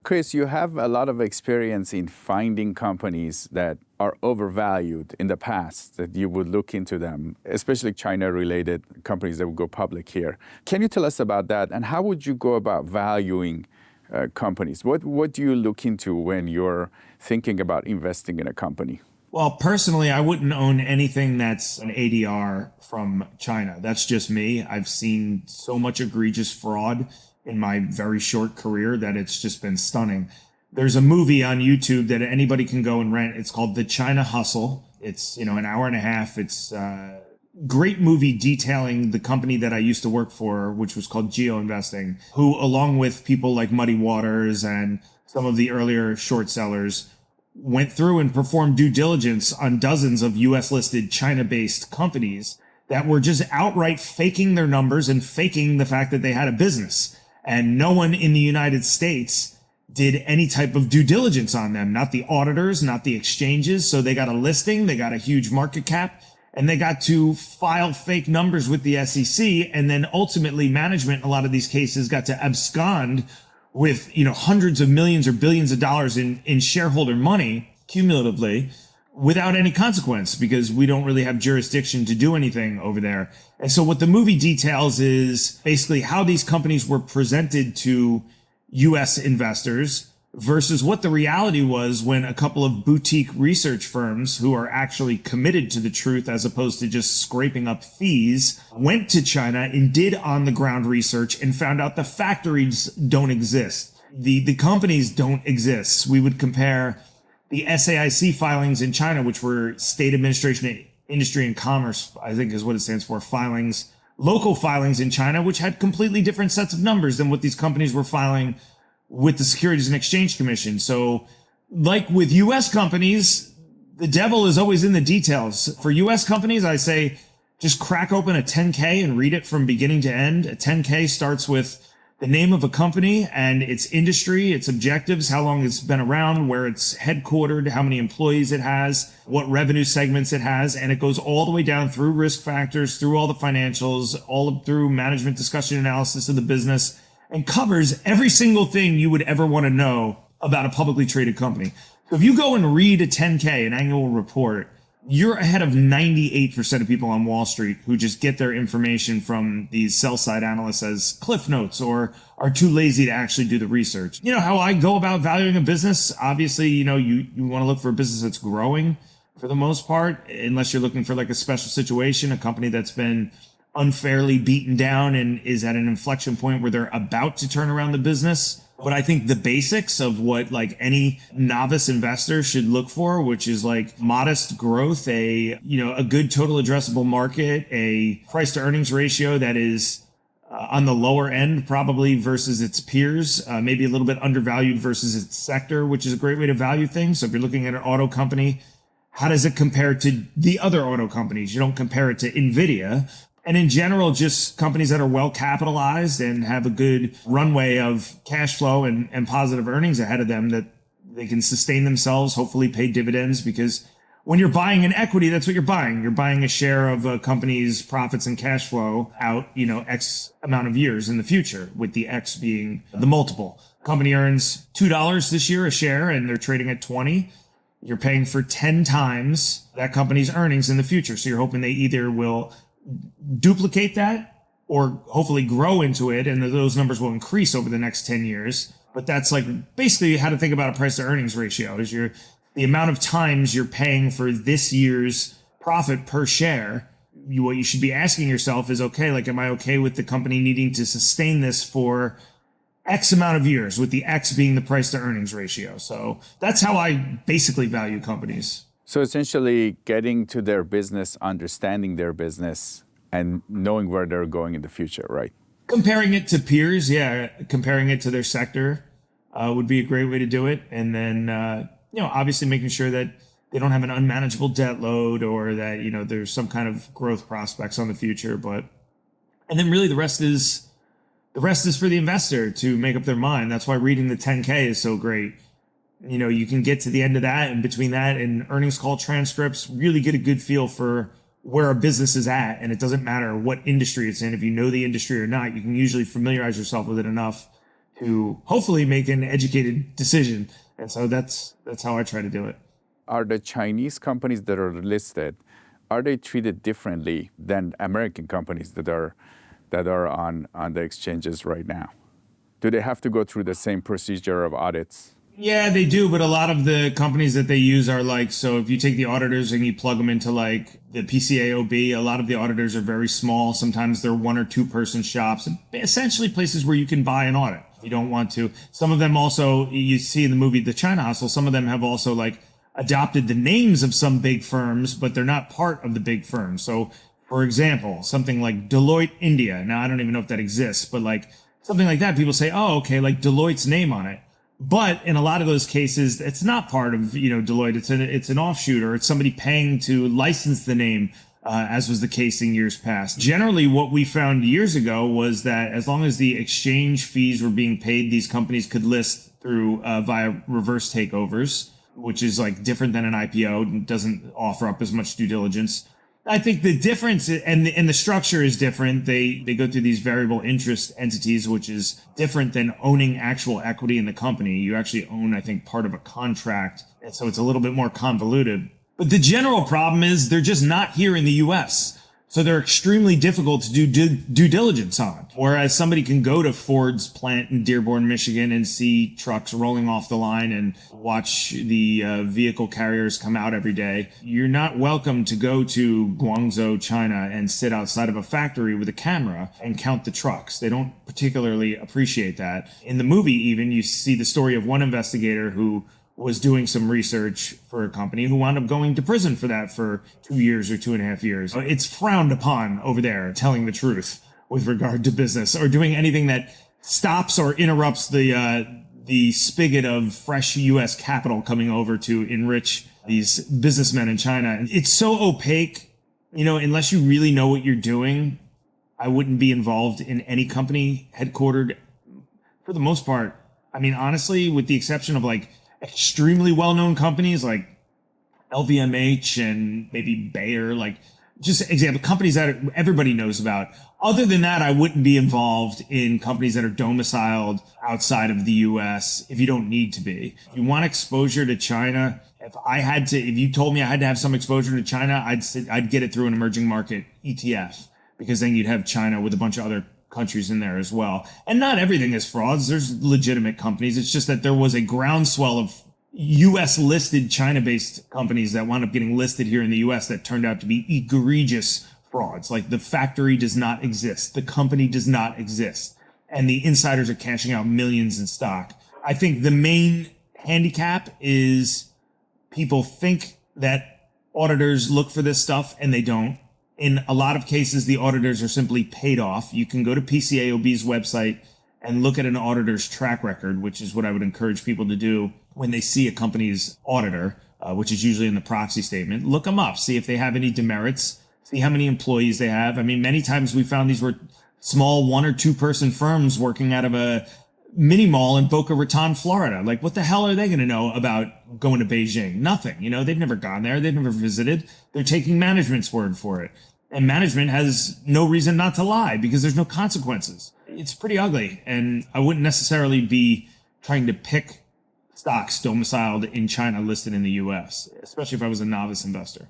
Chris, you have a lot of experience in finding companies that are overvalued in the past, that you would look into them, especially China-related companies that would go public here. Can you tell us about that? And how would you go about valuing companies? What do you look into when you're thinking about investing in a company? Well, personally, I wouldn't own anything that's an ADR from China. That's just me. I've seen so much egregious fraud in my very short career that it's just been stunning. There's a movie on YouTube that anybody can go and rent. It's called The China Hustle. It's, an hour and a half. It's a great movie detailing the company that I used to work for, which was called Geo Investing, who, along with people like Muddy Waters and some of the earlier short sellers, went through and performed due diligence on dozens of US listed China-based companies that were just outright faking their numbers and faking the fact that they had a business. And no one in the United States did any type of due diligence on them, not the auditors, not the exchanges. So they got a listing, they got a huge market cap, and they got to file fake numbers with the SEC. And then ultimately management, in a lot of these cases, got to abscond with, hundreds of millions or billions of dollars in shareholder money cumulatively without any consequence, because we don't really have jurisdiction to do anything over there. And so what the movie details is basically how these companies were presented to US investors versus what the reality was when a couple of boutique research firms who are actually committed to the truth as opposed to just scraping up fees went to China and did on the ground research and found out the factories don't exist. The companies don't exist. We would compare the SAIC filings in China, which were State Administration, Industry and Commerce, I think is what it stands for, filings, local filings in China, which had completely different sets of numbers than what these companies were filing with the Securities and Exchange Commission. So like with US companies, the devil is always in the details. For US companies, I say just crack open a 10K and read it from beginning to end. A 10K starts with the name of a company and its industry, its objectives, how long it's been around, where it's headquartered, how many employees it has, what revenue segments it has. And it goes all the way down through risk factors, through all the financials, all through management discussion analysis of the business, and covers every single thing you would ever want to know about a publicly traded company. So if you go and read a 10K, an annual report, you're ahead of 98% of people on Wall Street who just get their information from these sell side analysts as cliff notes or are too lazy to actually do the research. How I go about valuing a business, obviously, you want to look for a business that's growing for the most part, unless you're looking for like a special situation, a company that's been unfairly beaten down and is at an inflection point where they're about to turn around the business. But I think the basics of what like any novice investor should look for, which is like modest growth, a good total addressable market, a price to earnings ratio that is on the lower end probably versus its peers, maybe a little bit undervalued versus its sector, which is a great way to value things. So if you're looking at an auto company, how does it compare to the other auto companies? You don't compare it to NVIDIA. And in general, just companies that are well capitalized and have a good runway of cash flow and positive earnings ahead of them that they can sustain themselves, hopefully pay dividends, because when you're buying an equity, that's what you're buying. You're buying a share of a company's profits and cash flow out, X amount of years in the future, with the X being the multiple. Company earns $2 this year a share and they're trading at 20. You're paying for 10 times that company's earnings in the future. So you're hoping they either will duplicate that or hopefully grow into it, and those numbers will increase over the next 10 years. But that's like basically how to think about a price to earnings ratio is the amount of times you're paying for this year's profit per share. What you should be asking yourself is, okay, like, am I okay with the company needing to sustain this for X amount of years, with the X being the price to earnings ratio? So that's how I basically value companies. So essentially getting to their business, understanding their business, and knowing where they're going in the future, right? Comparing it to peers, yeah. Comparing it to their sector would be a great way to do it. And then, obviously making sure that they don't have an unmanageable debt load or that, there's some kind of growth prospects on the future. And then really the rest is for the investor to make up their mind. That's why reading the 10K is so great. You can get to the end of that, and between that and earnings call transcripts, really get a good feel for where a business is at. And it doesn't matter what industry it's in. If you know the industry or not, you can usually familiarize yourself with it enough to hopefully make an educated decision. And so that's how I try to do it. Are the Chinese companies that are listed, are they treated differently than American companies that are on the exchanges right now? Do they have to go through the same procedure of audits? Yeah, they do, but a lot of the companies that they use are like, so if you take the auditors and you plug them into like the PCAOB, a lot of the auditors are very small. Sometimes they're 1 or 2 person shops, essentially places where you can buy an audit if you don't want to. Some of them also, you see in the movie The China Hustle, some of them have also like adopted the names of some big firms, but they're not part of the big firms. So for example, something like Deloitte India. Now, I don't even know if that exists, but like something like that, people say, oh, okay, like Deloitte's name on it. But in a lot of those cases, it's not part of, Deloitte. It's an offshoot, or it's somebody paying to license the name, as was the case in years past. Generally, what we found years ago was that as long as the exchange fees were being paid, these companies could list through via reverse takeovers, which is like different than an IPO and doesn't offer up as much due diligence. I think the difference and the structure is different. They go through these variable interest entities, which is different than owning actual equity in the company. You actually own, I think, part of a contract. And so it's a little bit more convoluted. But the general problem is they're just not here in the US. So they're extremely difficult to do due diligence on. Whereas somebody can go to Ford's plant in Dearborn, Michigan and see trucks rolling off the line and watch the vehicle carriers come out every day. You're not welcome to go to Guangzhou, China and sit outside of a factory with a camera and count the trucks. They don't particularly appreciate that. In the movie even, you see the story of one investigator who was doing some research for a company who wound up going to prison for that for 2 years or 2.5 years. It's frowned upon over there, telling the truth with regard to business or doing anything that stops or interrupts the spigot of fresh U.S. capital coming over to enrich these businessmen in China. It's so opaque, unless you really know what you're doing, I wouldn't be involved in any company headquartered, for the most part. I mean, honestly, with the exception of like extremely well-known companies like LVMH and maybe Bayer, like just example companies that everybody knows about. Other than that, I wouldn't be involved in companies that are domiciled outside of the US if you don't need to be. If you want exposure to China, if you told me I had to have some exposure to China, I'd get it through an emerging market ETF, because then you'd have China with a bunch of other countries in there as well. And not everything is frauds. There's legitimate companies. It's just that there was a groundswell of US listed China-based companies that wound up getting listed here in the US that turned out to be egregious frauds. Like the factory does not exist. The company does not exist. And the insiders are cashing out millions in stock. I think the main handicap is people think that auditors look for this stuff and they don't. In a lot of cases, the auditors are simply paid off. You can go to PCAOB's website and look at an auditor's track record, which is what I would encourage people to do when they see a company's auditor, which is usually in the proxy statement. Look them up, see if they have any demerits, see how many employees they have. I mean, many times we found these were small 1 or 2 person firms working out of a mini mall in Boca Raton, Florida. Like, what the hell are they going to know about going to Beijing? Nothing. They've never gone there. They've never visited. They're taking management's word for it. And management has no reason not to lie because there's no consequences. It's pretty ugly. And I wouldn't necessarily be trying to pick stocks domiciled in China listed in the US, especially if I was a novice investor.